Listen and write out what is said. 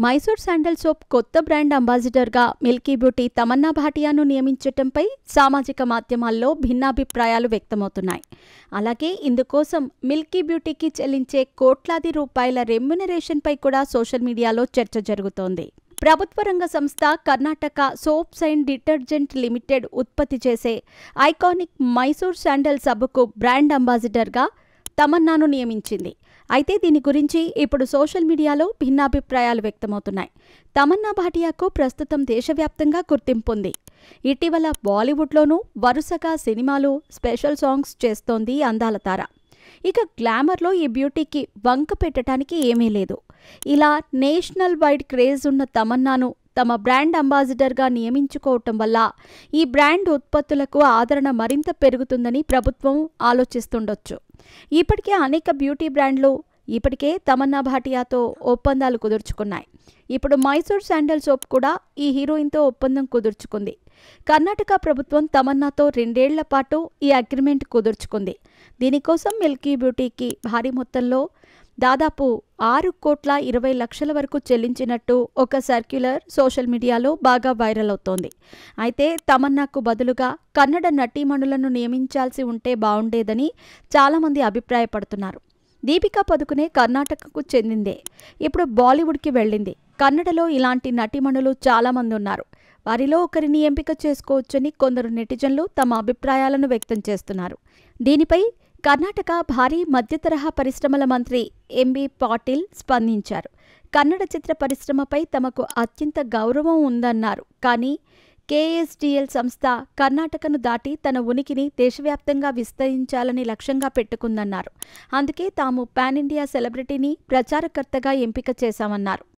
Mysore sandal soap కొత్త brand అంబాసిడర్గా Milky beauty Tamannaah భాటియాను నియమించటంపై సామాజిక మాధ్యమాల్లో భిన్నాభిప్రాయాలు వ్యక్తమవుతున్నాయి. అలాగే ఇందుకోసం మిల్కీ బ్యూటీకి చెల్లించే కోట్లాది రూపాయల రెమ్యునరేషన్పై కూడా సోషల్ మీడియాలో చర్చ జరుగుతోంది. ప్రభుత్వ రంగ సంస్థ Karnataka soaps and detergent limited ఉత్పత్తి చేసే ఐకానిక్ మైసూర్ శాండల్ సబ్బుకు బ్రాండ్ అంబాసిడర్గా తమన్నాను నియమించింది. అయితే దీని గురించి ఇప్పుడు సోషల్ మీడియాలో భిన్నాభిప్రాయాలు వ్యక్తమవుతున్నాయి. తమన్నా భాటియాకు ప్రస్తుతం దేశవ్యాప్తంగా గుర్తింపు ఉంది. ఇటీవల బాలీవుడ్లోనూ వరుసగా సినిమాలు, స్పెషల్ సాంగ్స్ చేస్తోంది అందాల తార. ఇక గ్లామర్లో ఈ బ్యూటీకి వంక పెట్టడానికి ఏమీ లేదు. ఇలా నేషనల్ వైడ్ క్రేజ్ ఉన్న తమన్నాను తమ బ్రాండ్ అంబాసిడర్గా నియమించుకోవటం వల్ల ఈ బ్రాండ్ ఉత్పత్తులకు ఆదరణ మరింత పెరుగుతుందని ప్రభుత్వం ఆలోచిస్తుండొచ్చు. ఇప్పటికే అనేక బ్యూటీ బ్రాండ్లు ఇప్పటికే తమన్నా భాటియాతో ఒప్పందాలు కుదుర్చుకున్నాయి. ఇప్పుడు మైసూర్ శాండల్ సోప్ కూడా ఈ హీరోయిన్తో ఒప్పందం కుదుర్చుకుంది. కర్ణాటక ప్రభుత్వం తమన్నాతో 2 ఏళ్ల పాటు ఈ అగ్రిమెంట్ కుదుర్చుకుంది. దీనికోసం మిల్కీ బ్యూటీకి భారీ మొత్తంలో దాదాపు 6,20,00,000 వరకు చెల్లించినట్టు ఒక సర్క్యులర్ సోషల్ మీడియాలో బాగా వైరల్ అవుతోంది. అయితే తమన్నాకు బదులుగా కన్నడ నటీమణులను నియమించాల్సి ఉంటే బావుండేదని చాలామంది అభిప్రాయపడుతున్నారు. దీపికా పదుకునే కర్ణాటకకు చెందిందే. ఇప్పుడు బాలీవుడ్కి వెళ్ళింది. కన్నడలో ఇలాంటి నటీమణులు చాలామంది ఉన్నారు. వారిలో ఒకరిని ఎంపిక చేసుకోవచ్చని కొందరు నెటిజన్లు తమ అభిప్రాయాలను వ్యక్తం చేస్తున్నారు. దీనిపై కర్ణాటక భారీ మధ్యతరహా పరిశ్రమల మంత్రి ఎంబీ పాటిల్ స్పందించారు. కన్నడ చిత్ర పరిశ్రమపై తమకు అత్యంత గౌరవం ఉందన్నారు. కానీ కేఎస్డిఎల్ సంస్థ కర్ణాటకను దాటి తన ఉనికిని దేశవ్యాప్తంగా విస్తరించాలని లక్ష్యంగా పెట్టుకుందన్నారు. అందుకే తాము పాన్ ఇండియా సెలబ్రిటీని ప్రచారకర్తగా ఎంపిక చేశామన్నారు.